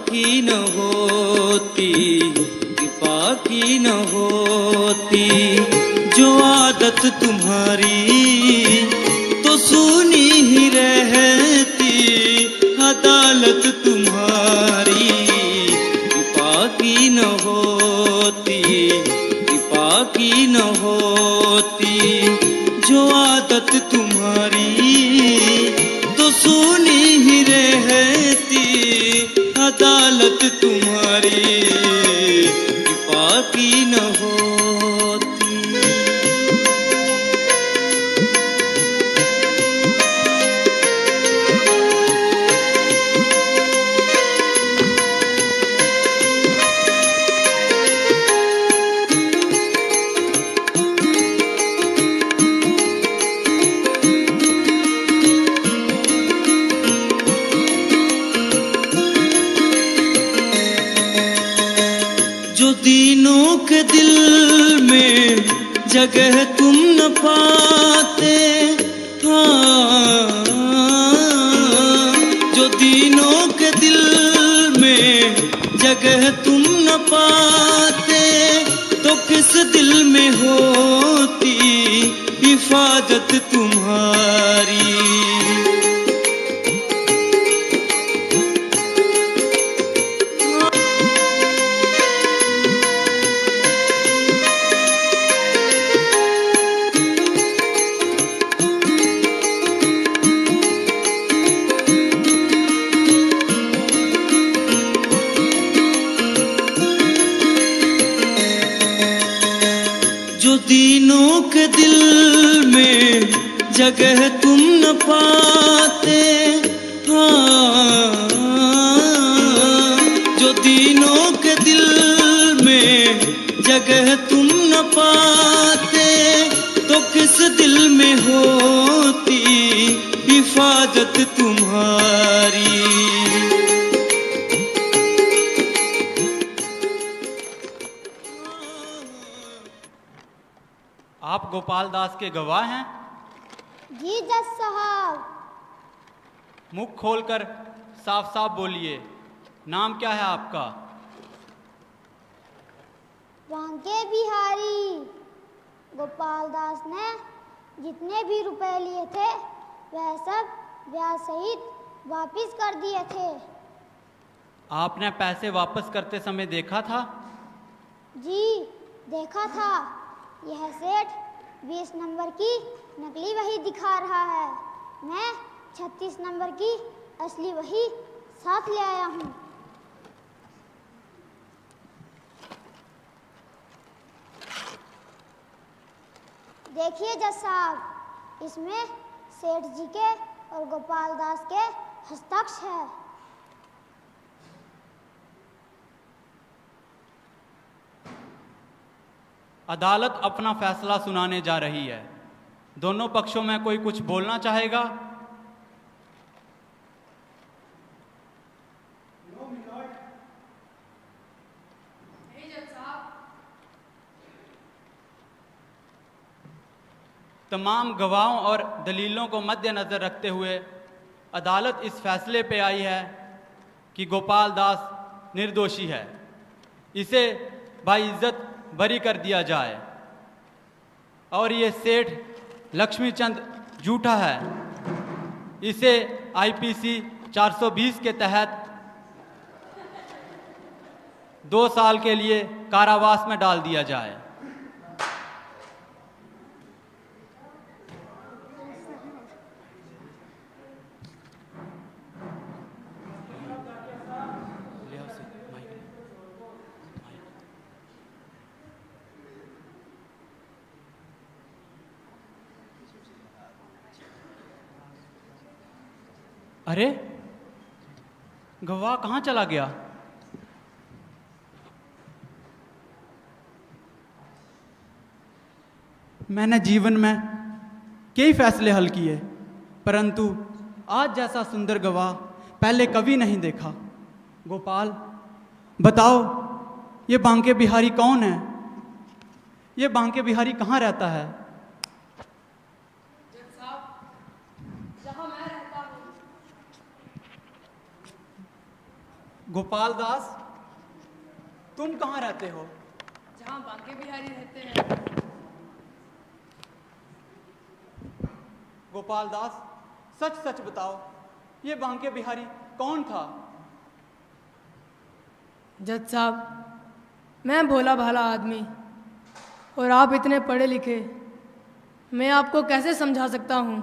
की न होती, कृपा की न होती जो आदत तुम्हारी, तो सुनी ही रहती अदालत तुम्हारी। कृपा की न होती, कृपा की न होती जो आदत तुम्हारी, तो सुनी ही रहती अदालत तुम्हारी। कृपा की न होती। दीनों के दिल में जगह तुम न पाते, जगह तुम न पाते तो किस दिल में होती हिफाजत तुम्हारी। दीनों के दिल में जगह तुम न पाते, हाँ, जो दीनों के दिल में जगह तुम न पाते तो किस दिल में होती हिफाजत तुम्हारी। आप गोपाल दास के गवाह हैं? जी जज साहब। मुख खोलकर साफ साफ बोलिए, नाम क्या है आपका? बांके बिहारी। गोपाल दास ने जितने भी रुपए लिए थे वह सब ब्याज सहित वापस कर दिए थे। आपने पैसे वापस करते समय देखा था? जी देखा था। यह सेठ 20 नंबर की नकली वही दिखा रहा है, मैं 36 नंबर की असली वही साथ ले आया हूँ। देखिए जज साहब, इसमें सेठ जी के और गोपाल दास के हस्ताक्षर है। अदालत अपना फैसला सुनाने जा रही है। दोनों पक्षों में कोई कुछ बोलना चाहेगा? तमाम गवाहों और दलीलों को मद्देनजर रखते हुए अदालत इस फैसले पे आई है कि गोपाल दास निर्दोषी है, इसे बाइज्जत बरी कर दिया जाए और ये सेठ लक्ष्मीचंद झूठा है, इसे आईपीसी 420 के तहत 2 साल के लिए कारावास में डाल दिया जाए। अरे गवाह कहाँ चला गया? मैंने जीवन में कई फैसले हल किए, परंतु आज जैसा सुंदर गवाह पहले कभी नहीं देखा। गोपाल बताओ, ये बांके बिहारी कौन है? ये बांके बिहारी कहाँ रहता है? गोपाल दास, तुम कहाँ रहते हो? जहाँ बांके बिहारी रहते हैं। गोपाल दास, सच सच बताओ, ये बांके बिहारी कौन था? जज साहब, मैं भोला भाला आदमी और आप इतने पढ़े लिखे, मैं आपको कैसे समझा सकता हूँ?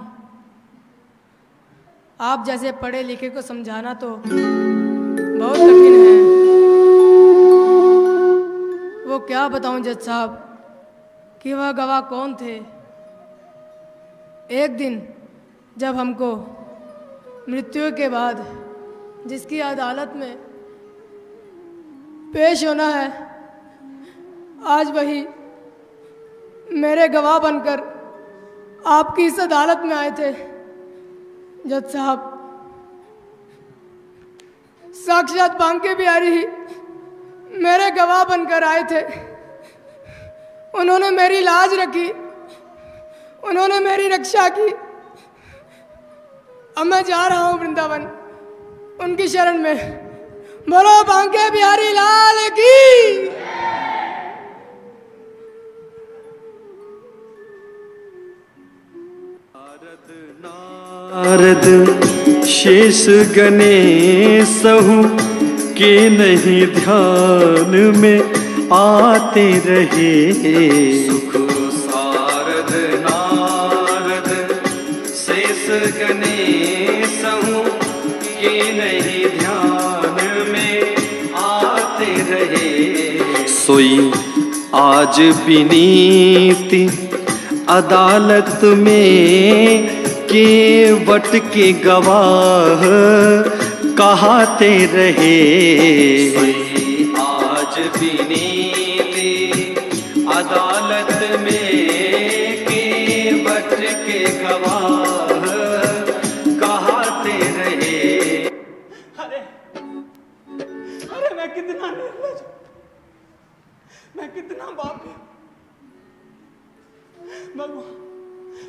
आप जैसे पढ़े लिखे को समझाना तो बहुत कठिन है। वो क्या बताऊं जज साहब कि वह गवाह कौन थे। एक दिन जब हमको मृत्यु के बाद जिसकी अदालत में पेश होना है, आज वही मेरे गवाह बनकर आपकी इस अदालत में आए थे। जज साहब, साक्षात बांके बिहारी ही मेरे गवाह बनकर आए थे। उन्होंने मेरी लाज रखी, उन्होंने मेरी रक्षा की। अब मैं जा रहा हूँ वृंदावन, उनकी शरण में, बोलो बांके बिहारी लाल की। नारद शेष गणेशहु के नहीं ध्यान में आते रहे। सुख सारद नारद शेष गणेशहु के नहीं ध्यान में आते रहे। सोई आज विनीति अदालत में केवट के गवाह कहाते रहे। आज विनीति अदालत में केवट के गवाह कहाते रहे। अरे मैं कितना निर्लज, मैं कितना पापी।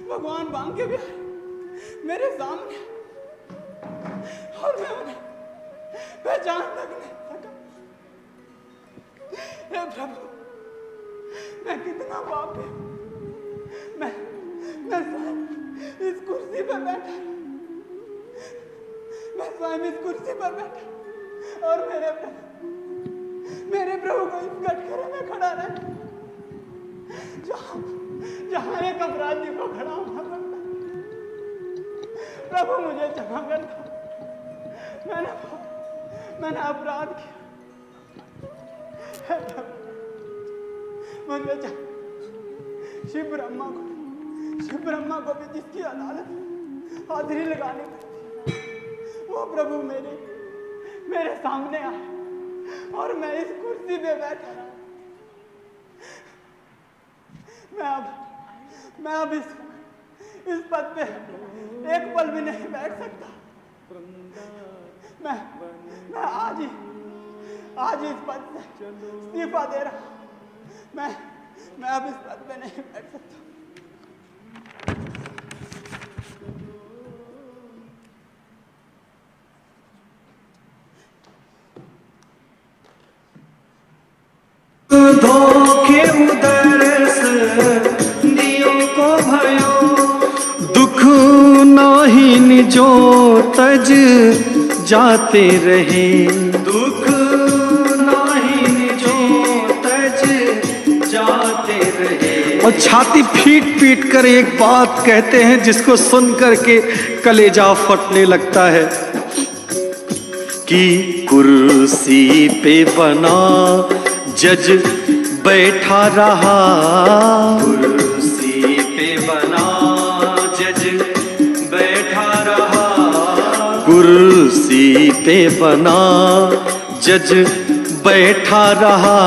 भगवान बांके बिहारी मेरे सामने और मैं उन्हें पहचान तक नहीं सका। हे प्रभु, मैं कितना पापी। मैं स्वयं इस कुर्सी पर बैठा, मैं स्वयं इस कुर्सी पर बैठा और मेरे प्रभु को इस कटघरे में खड़ा रह, जहां एक अपराधी को खड़ा होना पड़ता। प्रभु मुझे क्षमा कर दो, मैंने अपराध किया। मुझे शिव ब्रह्मा को भी जिसकी अदालत हाजिरी लगानी पड़ती, वो प्रभु मेरे सामने आए और मैं इस कुर्सी पे बैठा। मैं अब इस पद पे एक पल भी नहीं बैठ सकता। मैं आज इस पद से इस्तीफा दे रहा हूं। मैं अब इस पद पे नहीं बैठ सकता। धोखे उदरस दियो को भयो, दुख नाही निजो तज जाते रहे। दुख नाही निजो तज जाते रहे। और छाती पीट पीट कर एक बात कहते हैं जिसको सुन करके कलेजा फटने लगता है कि कुर्सी पे बना जज बैठा रहा। कुर्सी पे बना जज बैठा रहा। कुर्सी पे बना जज बैठा रहा।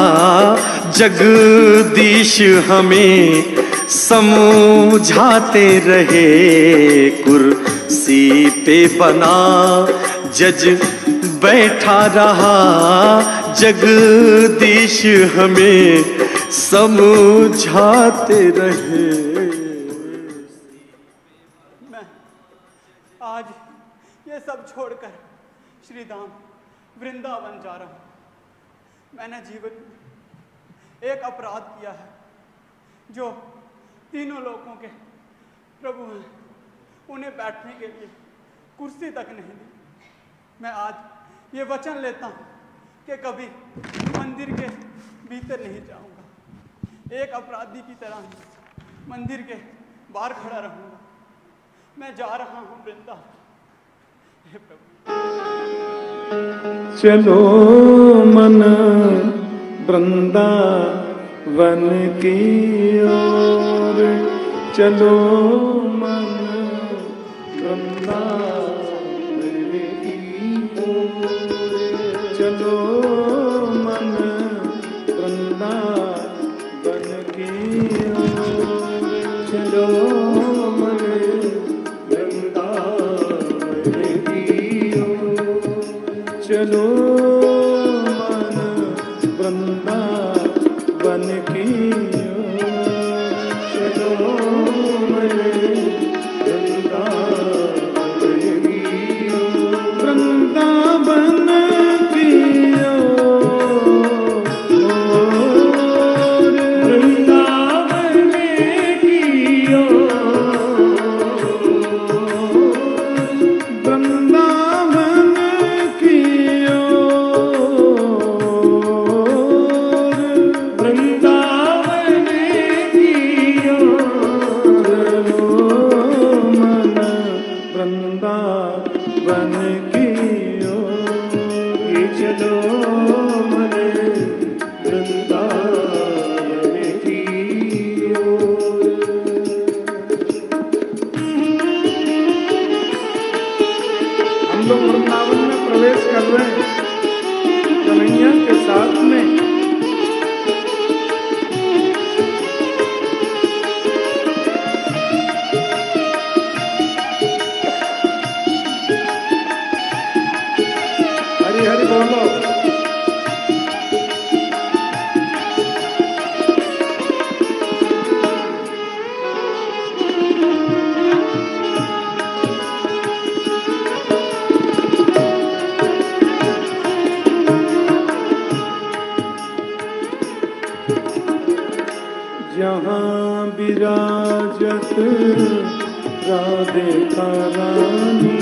जगदीश हमें समझाते रहे। कुर्सी पे बना जज बैठा रहा। जगदीश हमें समझाते रहे। मैं आज ये सब छोड़कर श्री धाम वृंदावन जा रहा हूं। मैंने जीवन में एक अपराध किया है जो तीनों लोगों के प्रभु हैं, उन्हें बैठने के लिए कुर्सी तक नहीं दी। मैं आज ये वचन लेता हूं कि कभी मंदिर के भीतर नहीं जाऊंगा। एक अपराधी की तरह मंदिर के बाहर खड़ा रहूंगा। मैं जा रहा हूं वृंदावन। हे प्रभु, चलो मन वृंदावन की ओर, चलो मन वृंदावन की ओर, चलो मन वृंदावन की ओर, चलो मन वृंदावन की ओर, चलो मन वृंदावन की ओर, चलो मन वृंदावन की ओर, वृंदावन की की ओर ये चलो मन वृंदावन की ओर। हम लोग वृंदावन में प्रवेश कर रहे हैं कन्हैया के साथ में। हरि हरि बोलो। जहाँ विराजत राधे का रानी,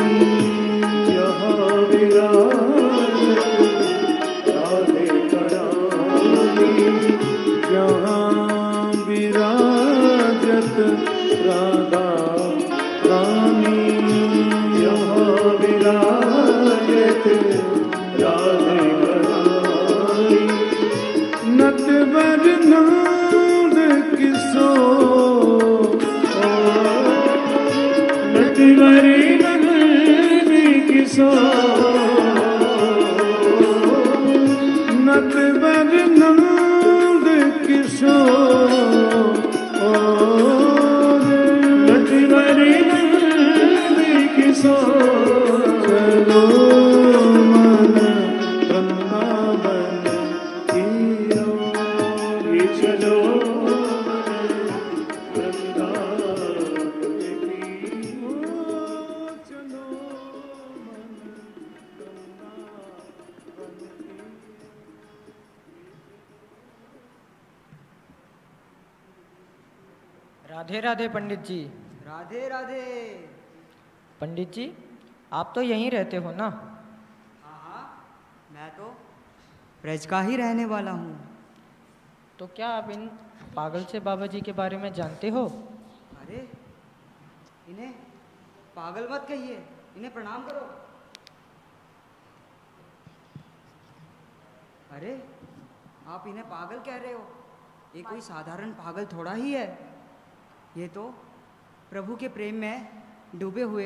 यहाँ विराजत राधे का रानी, जहाँ विराजत राधा रानी, यहाँ विराजत राधे का रानी। नटवर नाद किसो नटवरी नंदी किसो, नटवर नाद किसो नटवरी नंदी किसो। चलो मन वृंदावन की ओर ये चलो राधे राधे पंडित जी। राधे राधे। पंडित जी आप तो यहीं रहते हो ना? हाँ, मैं तो ब्रज का ही रहने वाला हूँ। तो क्या आप इन पागल से बाबा जी के बारे में जानते हो? अरे इन्हें पागल मत कहिए, इन्हें प्रणाम करो। अरे आप इन्हें पागल कह रहे हो? ये कोई साधारण पागल थोड़ा ही है। ये तो प्रभु के प्रेम में डूबे हुए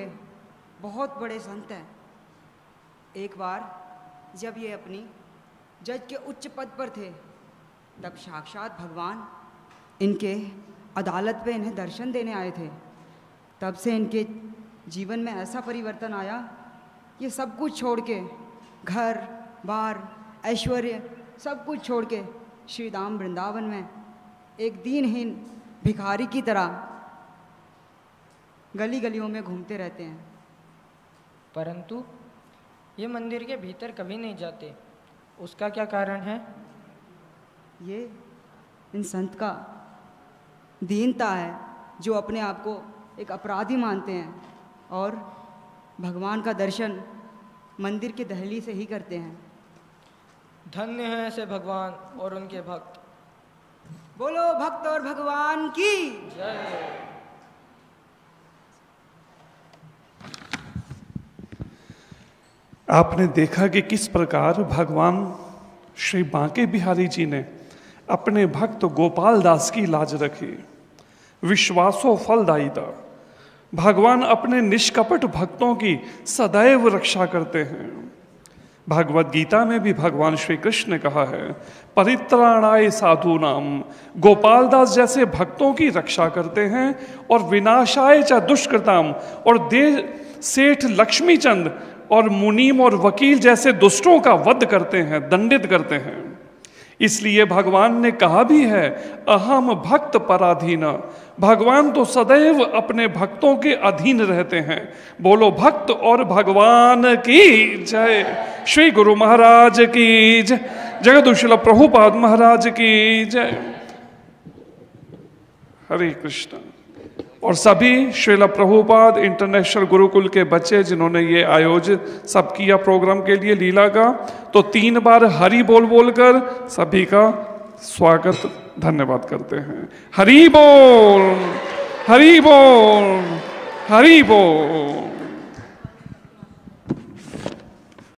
बहुत बड़े संत हैं। एक बार जब ये अपनी जज के उच्च पद पर थे, तब साक्षात भगवान इनके अदालत में इन्हें दर्शन देने आए थे। तब से इनके जीवन में ऐसा परिवर्तन आया, ये सब कुछ छोड़ के, घर बार ऐश्वर्य सब कुछ छोड़ के श्री धाम वृंदावन में एक दीनहीन भिखारी की तरह गली गलियों में घूमते रहते हैं। परंतु ये मंदिर के भीतर कभी नहीं जाते, उसका क्या कारण है? ये इन संत का दीनता है, जो अपने आप को एक अपराधी मानते हैं और भगवान का दर्शन मंदिर के दहली से ही करते हैं। धन्य हैं ऐसे भगवान और उनके भक्त। बोलो भक्त और भगवान की जय। आपने देखा कि किस प्रकार भगवान श्री बांके बिहारी जी ने अपने भक्त गोपाल दास की लाज रखी। विश्वासो फलदायिता। भगवान अपने निष्कपट भक्तों की सदैव रक्षा करते हैं। भगवत गीता में भी भगवान श्री कृष्ण ने कहा है, परित्राणाय साधूनाम। गोपाल दास जैसे भक्तों की रक्षा करते हैं और विनाशाय च दुष्कृताम, और सेठ लक्ष्मीचंद और मुनीम और वकील जैसे दुष्टों का वध करते हैं, दंडित करते हैं। इसलिए भगवान ने कहा भी है, अहम भक्त पराधीना। भगवान तो सदैव अपने भक्तों के अधीन रहते हैं। बोलो भक्त और भगवान की जय। श्री गुरु महाराज की जय। जगदुशील प्रभुपाद महाराज की जय। हरे कृष्ण। और सभी श्रील प्रभुपाद इंटरनेशनल गुरुकुल के बच्चे जिन्होंने ये आयोजित सब किया प्रोग्राम के लिए लीला का, तो 3 बार हरि बोल बोलकर सभी का स्वागत धन्यवाद करते हैं। हरि बोल, हरि बोल, हरि बोल।